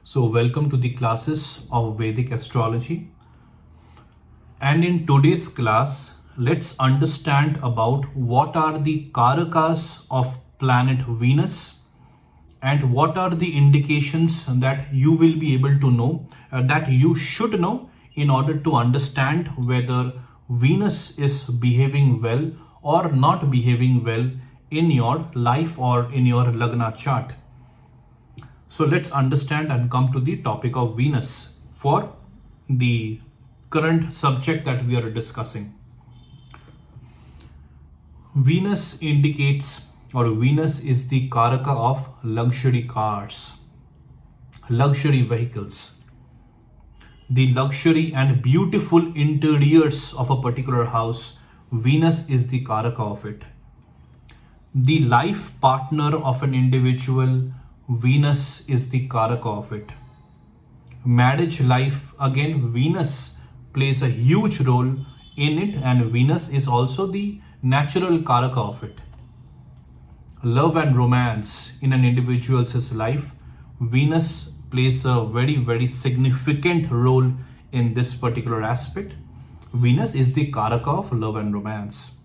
So, welcome to the classes of Vedic astrology. And in today's class, let's understand about what are the karakas of planet Venus and what are the indications that you will be able to know, that you should know in order to understand whether Venus is behaving well or not behaving well in your life or in your Lagna chart. So let's understand and come to the topic of Venus for the current subject that we are discussing. Venus indicates, or Venus is the karaka of luxury cars, luxury vehicles, the luxury and beautiful interiors of a particular house. Venus is the karaka of it. The life partner of an individual, Venus is the karaka of it. Marriage life, again, Venus plays a huge role in it, and Venus is also the natural karaka of it. Love and romance in an individual's life, Venus plays a very significant role in this particular aspect. Venus is the karaka of love and romance.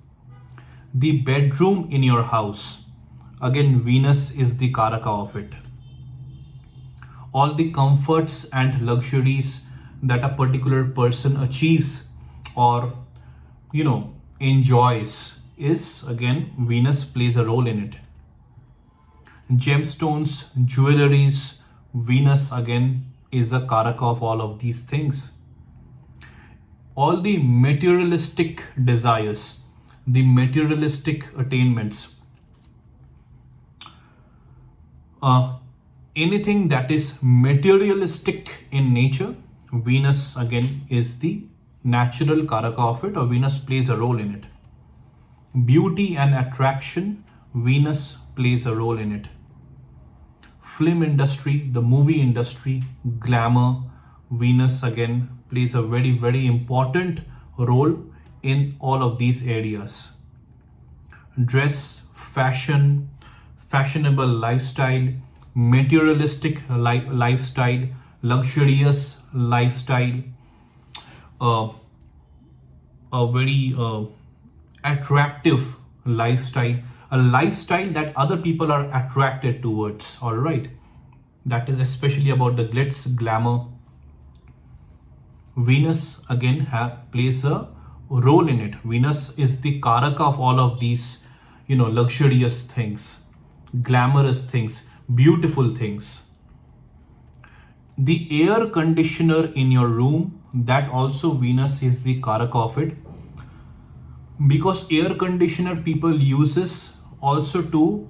The bedroom in your house, again, Venus is the karaka of it. All the comforts and luxuries that a particular person achieves or enjoys is, again, Venus plays a role in it. Gemstones, jewelries, Venus again is a karaka of all of these things. All the materialistic desires, the materialistic attainments, anything that is materialistic in nature, Venus again is the natural karaka of it, or Venus plays a role in it. Beauty and attraction, Venus plays a role in it. Film industry, the movie industry, glamour, Venus again plays a very important role in all of these areas. Dress, fashion, fashionable lifestyle, materialistic lifestyle, luxurious lifestyle, a very attractive lifestyle, a lifestyle that other people are attracted towards. All right, that is especially about the glitz, glamour. Venus again plays a role in it. Venus is the karaka of all of these, luxurious things, glamorous things, beautiful things. The air conditioner in your room, that also Venus is the karaka of it, because air conditioner people uses also to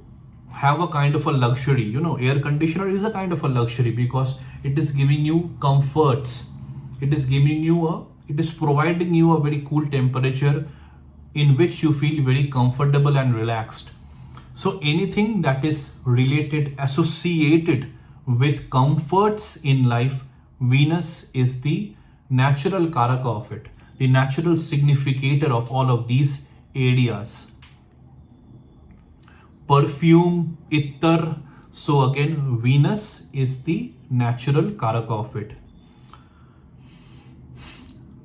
have a kind of a luxury. Air conditioner is a kind of a luxury because it is giving you comforts. It is providing you a very cool temperature in which you feel very comfortable and relaxed. So anything that is related, associated with comforts in life, Venus is the natural karaka of it, the natural significator of all of these areas. Perfume, ittar, so again, Venus is the natural karaka of it.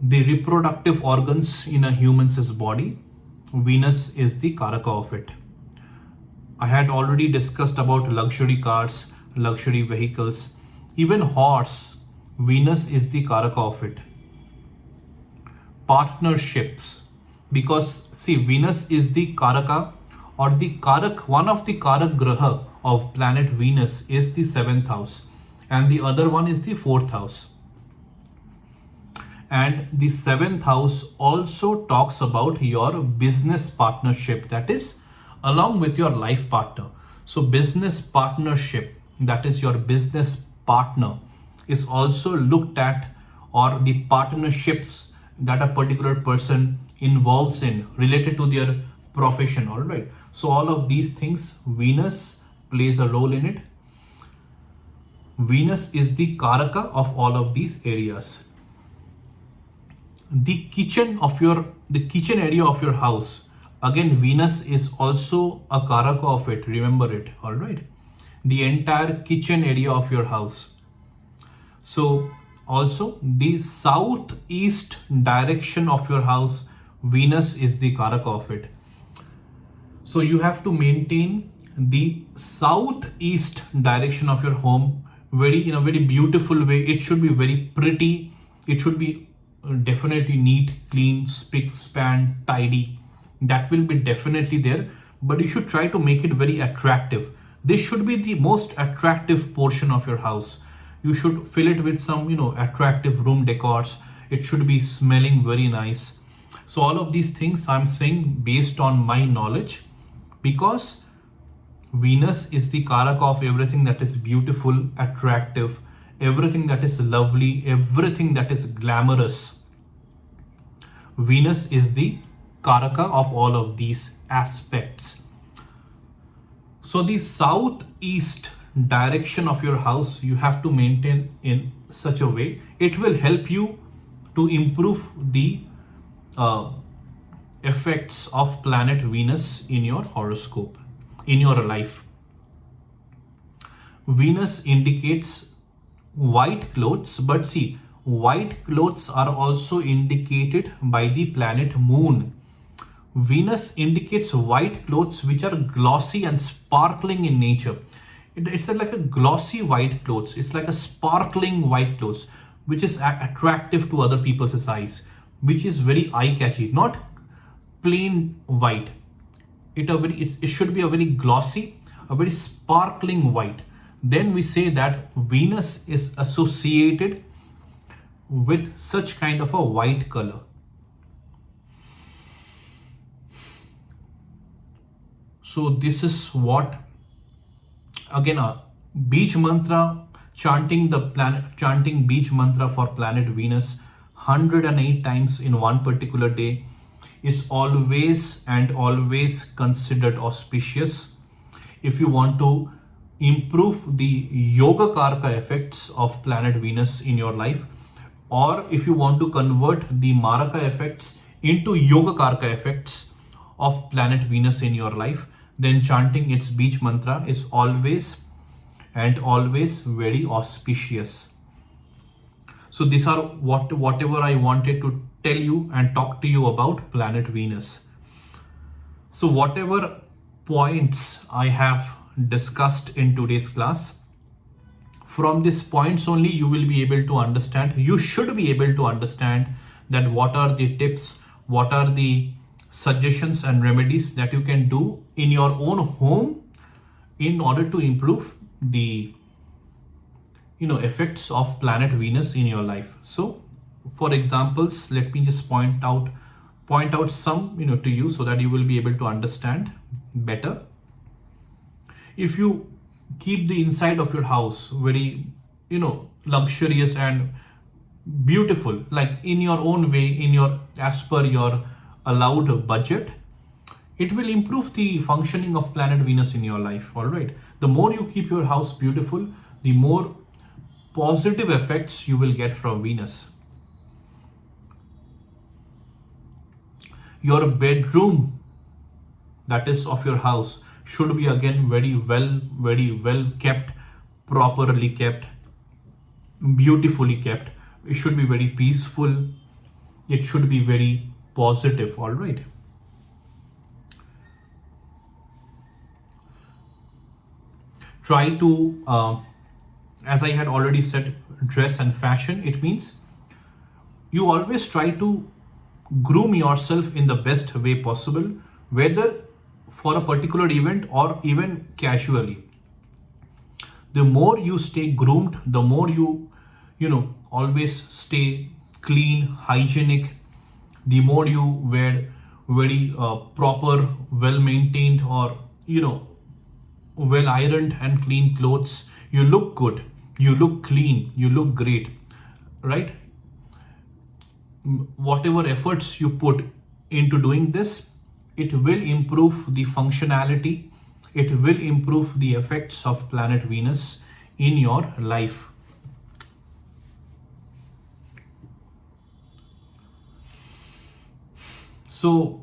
The reproductive organs in a human's body, Venus is the karaka of it. I had already discussed about luxury cars, luxury vehicles, even horse, Venus is the karaka of it. Partnerships, because see, Venus is the karaka, or the karak, one of the karak graha of planet Venus is the 7th house, and the other one is the 4th house. And the 7th house also talks about your business partnership, that is along with your life partner. So business partnership, that is your business partner, is also looked at, or the partnerships that a particular person involves in related to their profession. All right, so all of these things, Venus plays a role in it. Venus is the karaka of all of these areas. The kitchen area of your house, again, Venus is also a karaka of it, remember it. All right, the entire kitchen area of your house, So also the southeast direction of your house, Venus is the karaka of it. So you have to maintain the southeast direction of your home very in a very beautiful way. It should be very pretty. It should be definitely neat, clean, spick, span, tidy. That will be definitely there. But you should try to make it very attractive. This should be the most attractive portion of your house. You should fill it with some, attractive room decors. It should be smelling very nice. So all of these things I'm saying based on my knowledge, because Venus is the karaka of everything that is beautiful, attractive, everything that is lovely, everything that is glamorous. Venus is the karaka of all of these aspects. So the southeast direction of your house you have to maintain in such a way. It will help you to improve the effects of planet Venus in your horoscope, in your life. Venus indicates white clothes, but see, white clothes are also indicated by the planet Moon. Venus indicates white clothes which are glossy and sparkling in nature. It's like a glossy white clothes. It's like a sparkling white clothes, which is attractive to other people's eyes, which is very eye-catchy, not plain white. It should be a very glossy, a very sparkling white. Then we say that Venus is associated with such kind of a white color. So this is what, again, a beach mantra, chanting beach mantra for planet Venus 108 times in one particular day is always and always considered auspicious. If you want to improve the yoga karaka effects of planet Venus in your life, or if you want to convert the maraka effects into yoga karaka effects of planet Venus in your life, then chanting its beach mantra is always and always very auspicious. So these are whatever I wanted to tell you and talk to you about planet Venus. So whatever points I have discussed in today's class, from these points only you will be able to understand, you should be able to understand that what are the tips, what are the suggestions and remedies that you can do in your own home in order to improve the effects of planet Venus in your life. So for examples, let me just point out some to you so that you will be able to understand better. If you keep the inside of your house very luxurious and beautiful, like in your own way, as per your allowed budget, it will improve the functioning of planet Venus in your life. All right, the more you keep your house beautiful, the more positive effects you will get from Venus. Your bedroom, that is of your house, should be again very well kept, properly kept, beautifully kept. It should be very peaceful. It should be very positive. All right. Try to, as I had already said, dress and fashion. It means you always try to groom yourself in the best way possible, whether for a particular event or even casually. The more you stay groomed, the more you always stay clean, hygienic, the more you wear very proper, well maintained, or well ironed and clean clothes, you look good, you look clean, you look great, right? Whatever efforts you put into doing this, it will improve the functionality, it will improve the effects of planet Venus in your life. So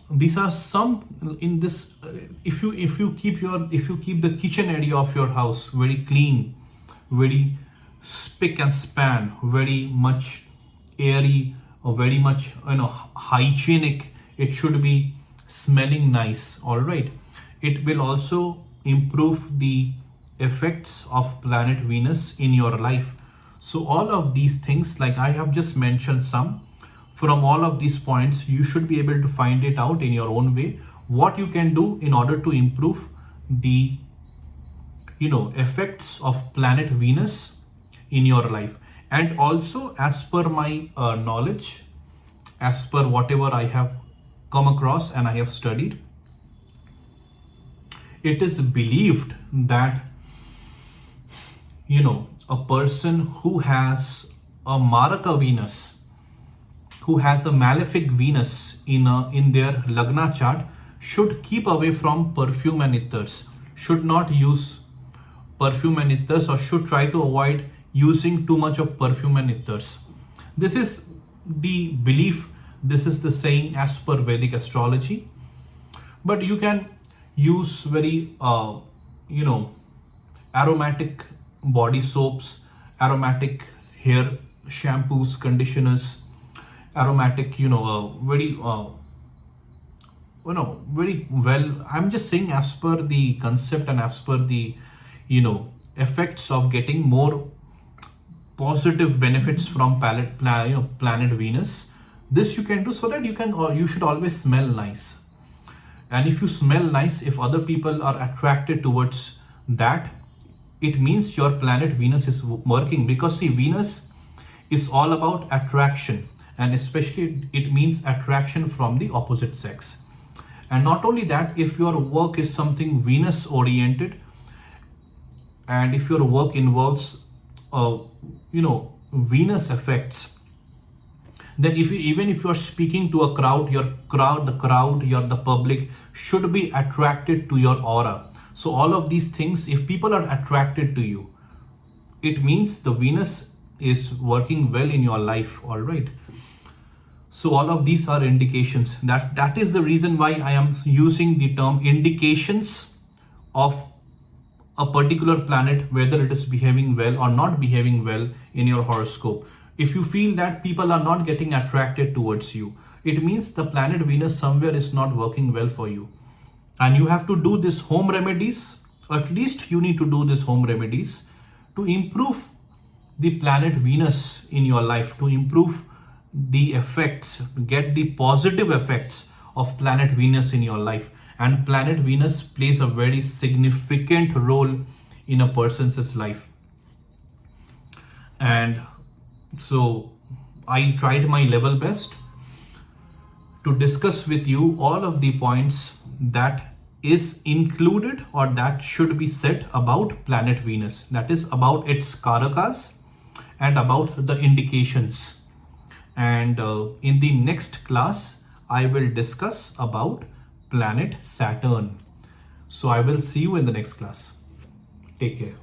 these are some in this. If you keep the kitchen area of your house very clean, very spick and span, very much airy, or very much hygienic. It should be smelling nice. All right. It will also improve the effects of planet Venus in your life. So all of these things, like I have just mentioned some, from all of these points, you should be able to find it out in your own way, what you can do in order to improve the effects of planet Venus in your life. And also, as per my knowledge, as per whatever I have come across and I have studied, it is believed that a person who has a Maraka Venus, who has a malefic Venus in their Lagna chart, should keep away from perfume and ittars, should not use perfume and ittars, or should try to avoid using too much of perfume and ittars. This is the belief, this is the saying as per Vedic astrology. But you can use very aromatic body soaps, aromatic hair shampoos, conditioners, aromatic very very well. I'm just saying as per the concept and as per the effects of getting more positive benefits from planet Venus. This you can do so that you can, or you should always smell nice. And if you smell nice, if other people are attracted towards that, it means your planet Venus is working. Because see, Venus is all about attraction, and especially it means attraction from the opposite sex. And not only that, if your work is something Venus oriented, and if your work involves Venus effects, then even if you're speaking to a crowd, the public should be attracted to your aura. So all of these things, if people are attracted to you, it means the Venus is working well in your life. All right. So all of these are indications. That is the reason why I am using the term indications of a particular planet, whether it is behaving well or not behaving well in your horoscope. If you feel that people are not getting attracted towards you, it means the planet Venus somewhere is not working well for you. And you have to do this home remedies. At least you need to do this home remedies to improve the planet Venus in your life, to improve the effects, get the positive effects of planet Venus in your life. And planet Venus plays a very significant role in a person's life. And so I tried my level best to discuss with you all of the points that is included or that should be said about planet Venus. That is about its karakas and about the indications. And in the next class, I will discuss about planet Saturn. So I will see you in the next class. Take care.